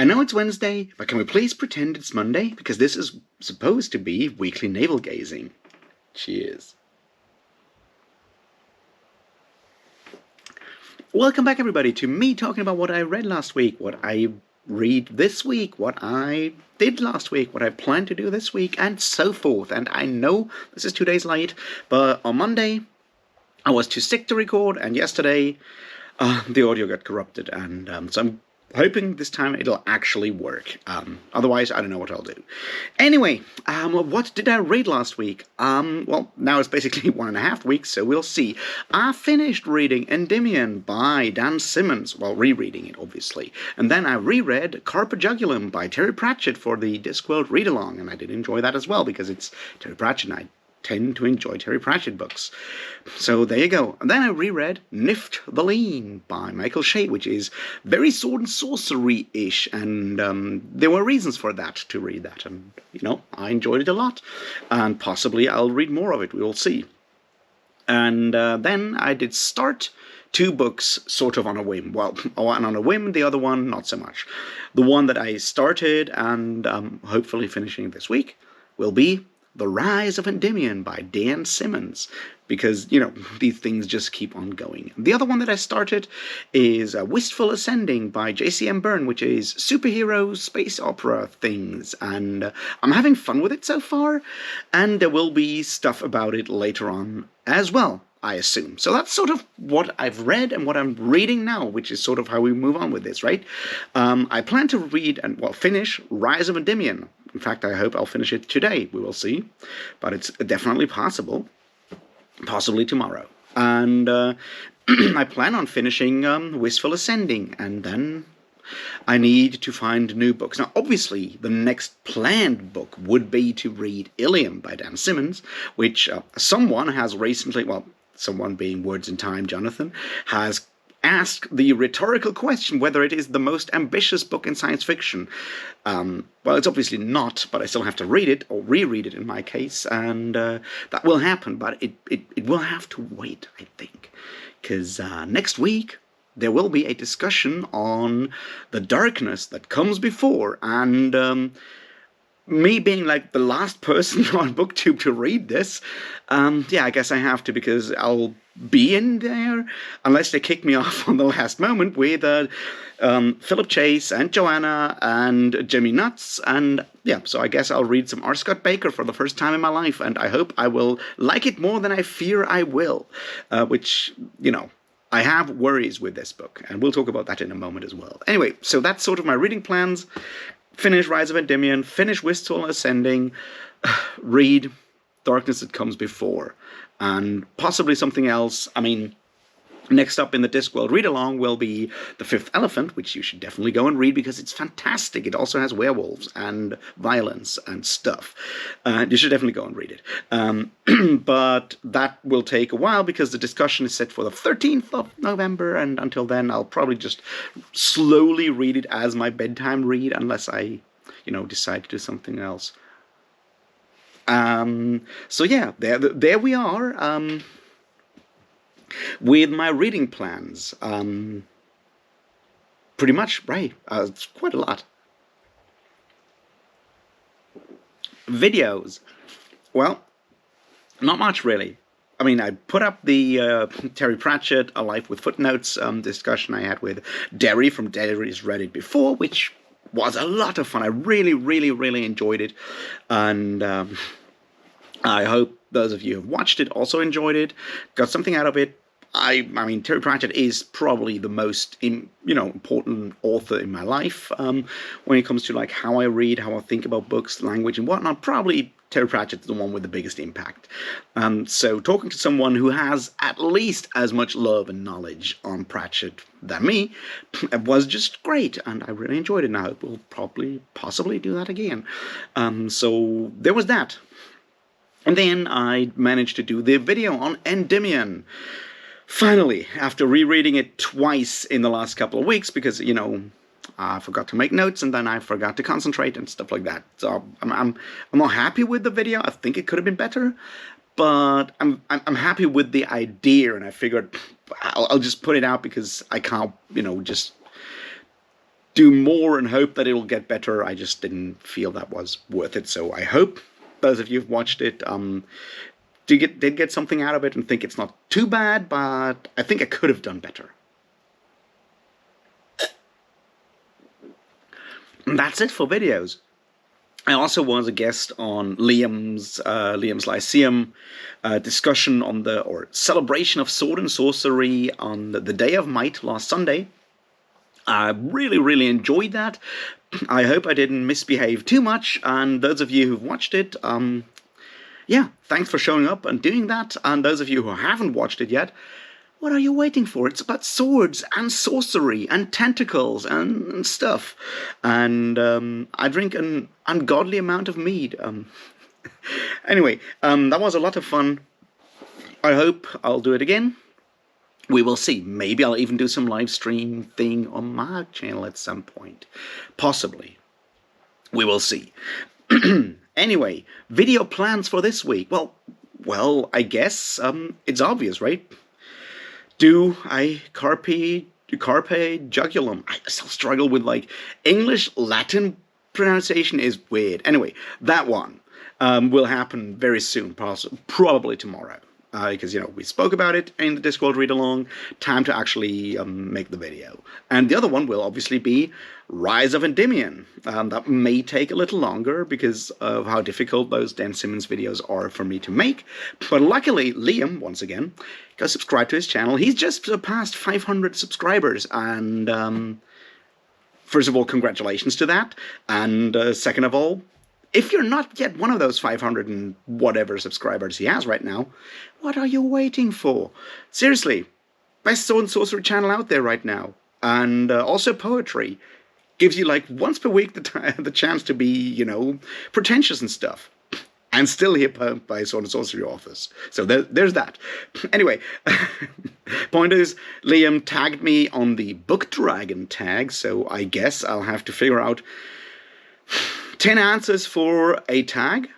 I know it's Wednesday, but can we please pretend it's Monday? Because this is supposed to be weekly navel-gazing. Cheers. Welcome back, everybody, to me talking about what I read last week, what I read this week, what I did last week, what I plan to do this week, and so forth. And I know this is 2 days late, but on Monday I was too sick to record, and yesterday the audio got corrupted, and so I'm hoping this time it'll actually work. Otherwise, I don't know what I'll do. Anyway, what did I read last week? Well, now it's basically 1.5 weeks, so we'll see. I finished reading Endymion by Dan Simmons, well, rereading it, obviously. And then I reread Carpe Jugulum by Terry Pratchett for the Discworld read-along, and I did enjoy that as well, because it's Terry Pratchett, and I tend to enjoy Terry Pratchett books. So there you go. And then I reread Nift the Lean by Michael Shea, which is very sword and sorcery-ish, and there were reasons for that, to read that, and, you know, I enjoyed it a lot, and possibly I'll read more of it, we will see. And then I did start 2 books sort of on a whim. Well, one on a whim, the other one not so much. The one that I started and hopefully finishing this week will be The Rise of Endymion by Dan Simmons, because, you know, these things just keep on going. The other one that I started is Wistful Ascending by J.C.M. Byrne, which is superhero space opera things, and I'm having fun with it so far, and there will be stuff about it later on as well, I assume. So that's sort of what I've read and what I'm reading now, which is sort of how we move on with this, right? I plan to read and, well, finish Rise of Endymion. In fact, I hope I'll finish it today. We will see. But it's definitely possible. Possibly tomorrow. And I plan on finishing Wistful Ascending, and then I need to find new books. Now, obviously, the next planned book would be to read Ilium by Dan Simmons, which someone has recently, well, someone being Words in Time, Jonathan, has asked the rhetorical question whether it is the most ambitious book in science fiction. Well, it's obviously not, but I still have to read it, or reread it in my case, and that will happen, but it will have to wait, I think, because next week there will be a discussion on the darkness that comes before, and me being like the last person on BookTube to read this, yeah, I guess I have to, because I'll be in there, unless they kick me off on the last moment, with Philip Chase and Joanna and Jimmy Nuts, and yeah, so I guess I'll read some R. Scott Baker for the first time in my life, and I hope I will like it more than I fear I will, which, you know, I have worries with this book, and we'll talk about that in a moment as well. Anyway, so that's sort of my reading plans. Finish Rise of Endymion, finish Wistful Ascending, read Darkness That Comes Before, and possibly something else. I mean, next up in the Discworld read-along will be The Fifth Elephant, which you should definitely go and read, because it's fantastic. It also has werewolves and violence and stuff. You should definitely go and read it. But that will take a while, because the discussion is set for the 13th of November, and until then I'll probably just slowly read it as my bedtime read, unless I, you know, decide to do something else. So yeah, there we are. With my reading plans, pretty much, right, it's quite a lot. Videos, well, not much really. I mean, I put up the Terry Pratchett, A Life with Footnotes discussion I had with Derry from Derry's Reddit before, which was a lot of fun. I really, really, really enjoyed it, and I hope those of you who have watched it also enjoyed it, got something out of it. I mean, Terry Pratchett is probably the most, important author in my life when it comes to, like, how I read, how I think about books, language, and whatnot. Probably Terry Pratchett's the one with the biggest impact. So talking to someone who has at least as much love and knowledge on Pratchett than me was just great, and I really enjoyed it, and I hope we'll possibly do that again. So there was that. And then I managed to do the video on Endymion. Finally, after rereading it twice in the last couple of weeks, because, you know, I forgot to make notes, and then I forgot to concentrate and stuff like that. So I'm not happy with the video. I think it could have been better, but I'm happy with the idea, and I figured I'll just put it out, because I can't, just do more and hope that it'll get better. I just didn't feel that was worth it. So I hope those of you who've watched it did get something out of it and think it's not too bad, but I think I could have done better. And that's it for videos. I also was a guest on Liam's Lyceum discussion on or celebration of sword and sorcery on the Day of Might last Sunday. I really, really enjoyed that. I hope I didn't misbehave too much, and those of you who've watched it, yeah, thanks for showing up and doing that, and those of you who haven't watched it yet, what are you waiting for? It's about swords and sorcery and tentacles and stuff. And I drink an ungodly amount of mead. Anyway, that was a lot of fun. I hope I'll do it again. We will see. Maybe I'll even do some live stream thing on my channel at some point. Possibly. We will see. Anyway, video plans for this week. Well, I guess it's obvious, right? Do I carpe jugulum? I still struggle with, like, English, Latin pronunciation is weird. Anyway, that one will happen very soon, probably tomorrow. Because, we spoke about it in the Discord read-along. Time to actually make the video. And the other one will obviously be Rise of Endymion. That may take a little longer because of how difficult those Dan Simmons videos are for me to make. But luckily, Liam, once again, go subscribe to his channel. He's just surpassed 500 subscribers. And first of all, congratulations to that. And second of all, if you're not yet one of those 500 and whatever subscribers he has right now, what are you waiting for? Seriously, best sword and sorcery channel out there right now. And also poetry. Gives you, like, once per week the chance to be, pretentious and stuff. And still hear poems by sword and sorcery authors. So there's that. Anyway, point is, Liam tagged me on the Book Dragon tag, so I guess I'll have to figure out 10 answers for a tag,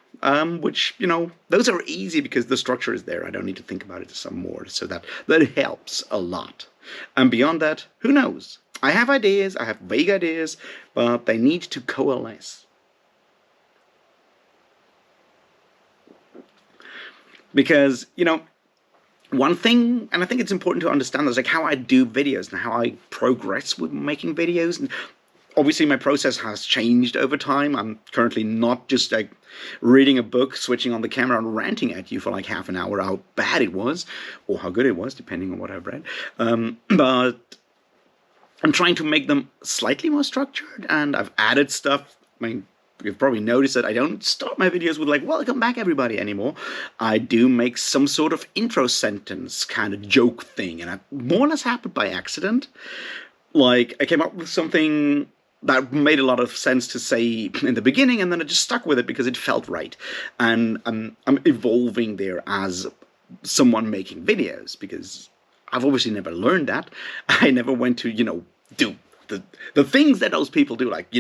which, those are easy because the structure is there. I don't need to think about it some more, so that helps a lot. And beyond that, who knows? I have ideas, I have vague ideas, but they need to coalesce. Because, one thing, and I think it's important to understand, is like how I do videos and how I progress with making videos. And obviously, my process has changed over time. I'm currently not just like reading a book, switching on the camera and ranting at you for like half an hour how bad it was, or how good it was, depending on what I've read. But I'm trying to make them slightly more structured, and I've added stuff. I mean, you've probably noticed that I don't start my videos with like, welcome back everybody anymore. I do make some sort of intro sentence kind of joke thing, and it more or less happened by accident. Like, I came up with something that made a lot of sense to say in the beginning, and then I just stuck with it because it felt right. And I'm evolving there as someone making videos, because I've obviously never learned that. I never went to, do the things that those people do, like,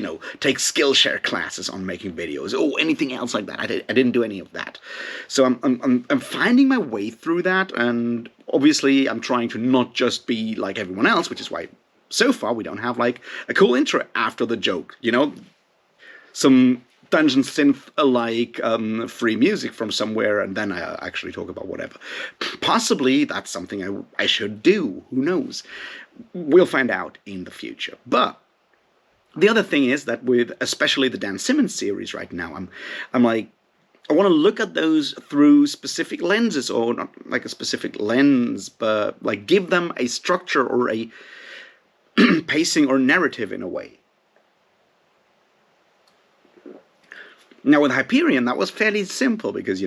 take Skillshare classes on making videos or anything else like that. I didn't do any of that. So I'm finding my way through that, and obviously I'm trying to not just be like everyone else, which is why so far we don't have like a cool intro after the joke, some dungeon synth like free music from somewhere, and then I actually talk about whatever. Possibly that's something I should do. Who knows? We'll find out in the future. But the other thing is that with especially the Dan Simmons series right now, I'm like, I want to look at those through specific lenses, or not like a specific lens, but like give them a structure or a pacing or narrative in a way. Now with Hyperion, that was fairly simple because,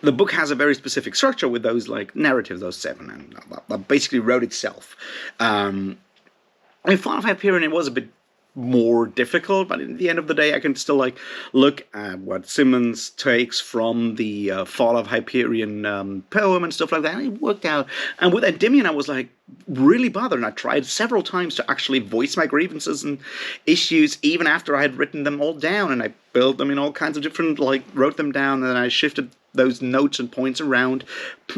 the book has a very specific structure with those like narratives, those 7, and that basically wrote itself. In Fall of Hyperion, it was a bit more difficult, but at the end of the day, I can still like look at what Simmons takes from the Fall of Hyperion poem and stuff like that, and it worked out. And with Endymion, I was like really bothered, and I tried several times to actually voice my grievances and issues, even after I had written them all down, and I built them in all kinds of different, like, wrote them down, and then I shifted those notes and points around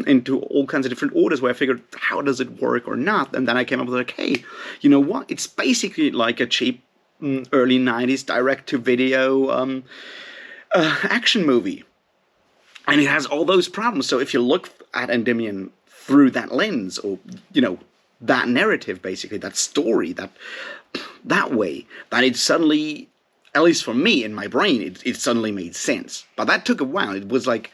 into all kinds of different orders where I figured, how does it work or not? And then I came up with like, hey, you know what? It's basically like a cheap early 90s direct-to-video action movie. And it has all those problems. So if you look at Endymion through that lens, or, you know, that narrative, basically, that story, that way, that it suddenly, at least for me, in my brain, it suddenly made sense. But that took a while. It was like,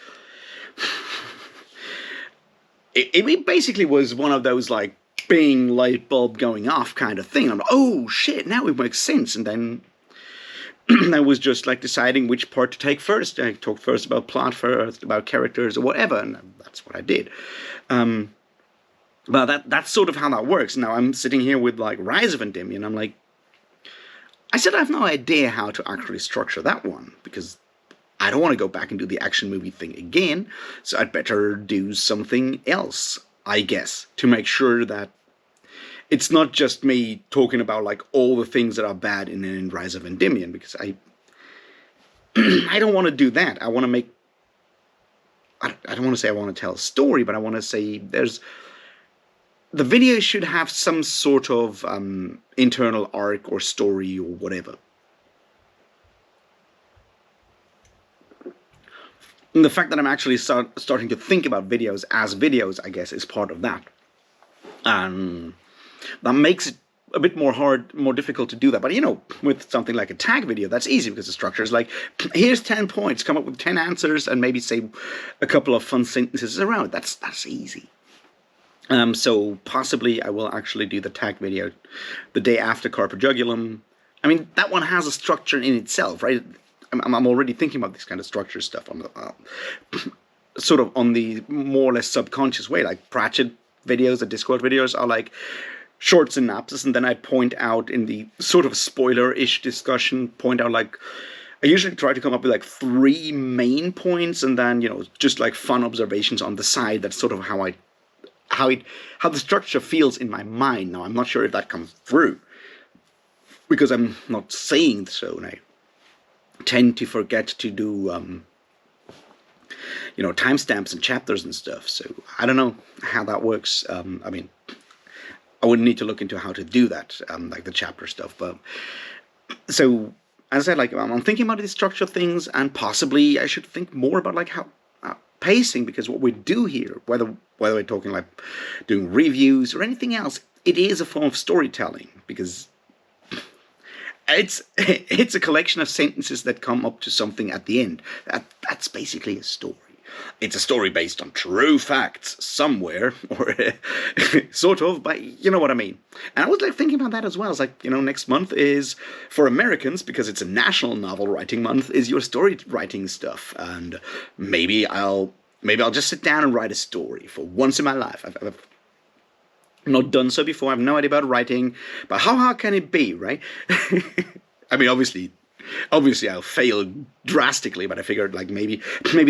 it basically was one of those, like, bing, light bulb going off kind of thing. I'm like, oh, shit, now it makes sense. And then I was just, like, deciding which part to take first. I talked first about plot, first about characters, or whatever, and that's what I did. But that's sort of how that works. Now I'm sitting here with, like, Rise of Endymion. I'm like, I said I have no idea how to actually structure that one, because I don't want to go back and do the action movie thing again, so I'd better do something else, I guess, to make sure that it's not just me talking about, like, all the things that are bad in Rise of Endymion, because I don't want to do that. I want to make, I don't want to say I want to tell a story, but I want to say the video should have some sort of internal arc or story or whatever. And the fact that I'm actually starting to think about videos as videos, I guess, is part of that. That makes it a bit more difficult to do that. But, you know, with something like a tag video, that's easy, because the structure is like, here's 10 points, come up with 10 answers, and maybe say a couple of fun sentences around it. That's easy. So possibly I will actually do the tag video the day after Carpe Jugulum. I mean, that one has a structure in itself, right? I'm already thinking about this kind of structure stuff on the sort of on the more or less subconscious way. Like Pratchett videos, the Discord videos are like short synopsis, and then I point out in the sort of spoiler-ish discussion, point out, like, I usually try to come up with like 3 main points, and then, you know, just like fun observations on the side. That's sort of how the structure feels in my mind. Now, I'm not sure if that comes through, because I'm not saying so, and I tend to forget to do, you know, timestamps and chapters and stuff, so I don't know how that works. I mean, I would need to look into how to do that, like the chapter stuff, but, so, as I said, like, I'm thinking about these structure things, and possibly I should think more about, like, how pacing, because what we do here, whether we're talking like doing reviews or anything else, it is a form of storytelling, because it's a collection of sentences that come up to something at the end. That's basically a story. It's a story based on true facts somewhere, or sort of, but you know what I mean. And I was like thinking about that as well. It's like, you know, next month is, for Americans, because it's a national novel writing month, is your story writing stuff. And maybe I'll just sit down and write a story for once in my life. I've not done so before. I have no idea about writing, but how hard can it be, right? I mean, obviously I'll fail drastically, but I figured, like, maybe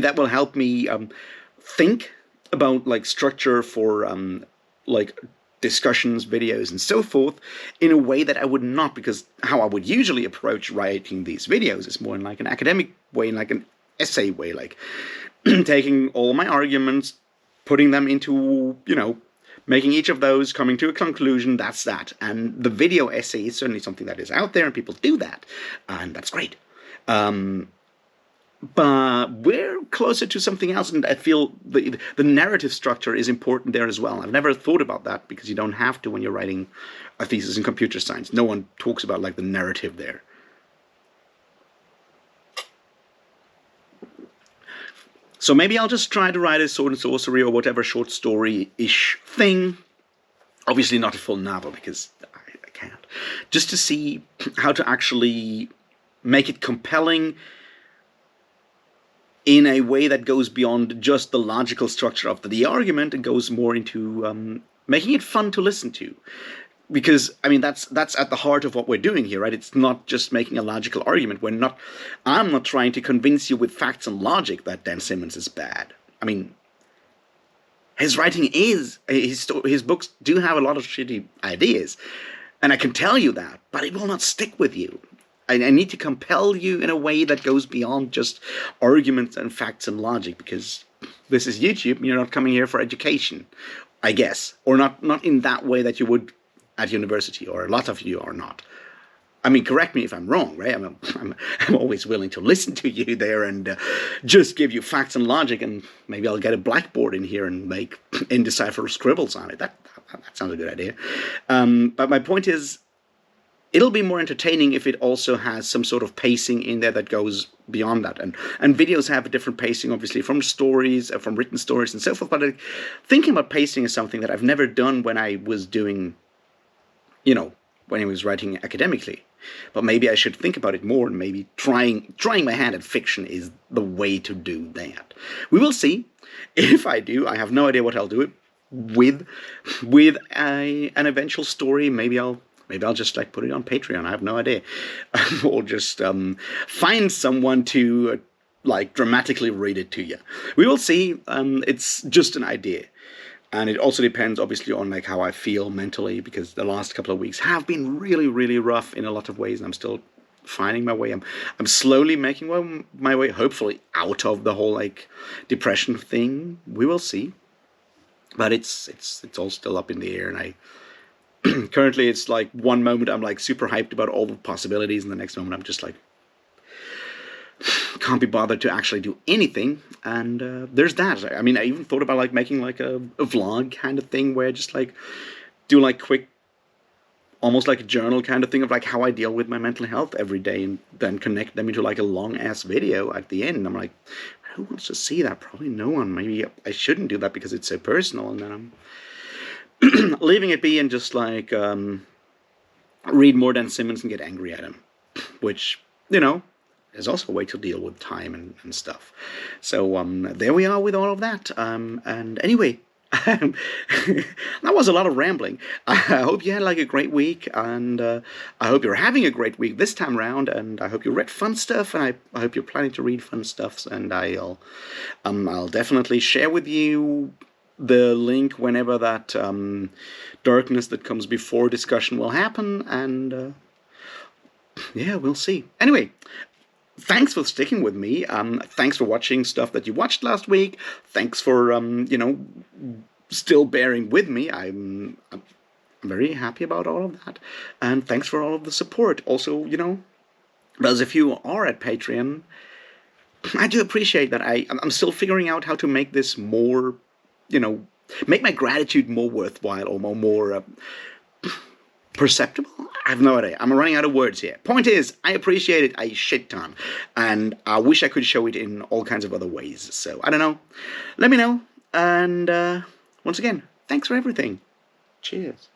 that will help me think about, like, structure for like discussions, videos, and so forth, in a way that I would not, because how I would usually approach writing these videos is more in like an academic way, in like an essay way, like taking all my arguments, putting them into, you know, making each of those, coming to a conclusion. That's that. And the video essay is certainly something that is out there, and people do that, and that's great. But we're closer to something else, and I feel the narrative structure is important there as well. I've never thought about that, because you don't have to when you're writing a thesis in computer science. No one talks about, like, the narrative there. So maybe I'll just try to write a sword and sorcery or whatever short story-ish thing. Obviously not a full novel, because I can't. Just to see how to actually make it compelling in a way that goes beyond just the logical structure of the argument, and goes more into making it fun to listen to. Because, I mean, that's at the heart of what we're doing here, right? It's not just making a logical argument. I'm not trying to convince you with facts and logic that Dan Simmons is bad. I mean, his writing his books do have a lot of shitty ideas, and I can tell you that, but it will not stick with you. I need to compel you in a way that goes beyond just arguments and facts and logic, because this is YouTube and you're not coming here for education, I guess. Or not in that way that you would at university, or a lot of you are not. I mean, correct me if I'm wrong, right? I'm always willing to listen to you there and just give you facts and logic, and maybe I'll get a blackboard in here and make indecipherable scribbles on it. That sounds a good idea. But my point is, it'll be more entertaining if it also has some sort of pacing in there that goes beyond that. And videos have a different pacing, obviously, from stories, from written stories and so forth. But thinking about pacing is something that I've never done when I was doing, when I was writing academically. But maybe I should think about it more, and maybe trying my hand at fiction is the way to do that. We will see. If I do, I have no idea what I'll do it with an eventual story. Maybe I'll just put it on Patreon. I have no idea. Or just find someone to dramatically read it to you. We will see. It's just an idea. And it also depends, obviously, on how I feel mentally, because the last couple of weeks have been really, really rough in a lot of ways, and I'm still finding my way. I'm slowly making my way, hopefully, out of the whole depression thing. We will see, but it's all still up in the air, and I currently it's one moment I'm super hyped about all the possibilities, and the next moment I'm just can't be bothered to actually do anything. And there's that. I mean, I even thought about making a vlog kind of thing, where I just do quick, almost like a journal kind of thing of how I deal with my mental health every day, and then connect them into a long ass video at the end. I'm who wants to see that? Probably no one. Maybe I shouldn't do that because it's so personal, and then I'm leaving it be and just read more Dan Simmons and get angry at him, which is also a way to deal with time and stuff. So there we are with all of that. And anyway, that was a lot of rambling. I hope you had a great week, and I hope you're having a great week this time around, and I hope you read fun stuff, and I hope you're planning to read fun stuff, and I'll definitely share with you the link whenever that darkness that comes before discussion will happen, and yeah, we'll see. Anyway, thanks for sticking with me. Thanks for watching stuff that you watched last week. Thanks for still bearing with me. I'm very happy about all of that, and thanks for all of the support. Also, those of you who are at Patreon, I do appreciate that. I'm still figuring out how to make this more, make my gratitude more worthwhile, or more perceptible? I have no idea. I'm running out of words here. Point is, I appreciate it a shit ton, and I wish I could show it in all kinds of other ways. So, I don't know. Let me know. And once again, thanks for everything. Cheers.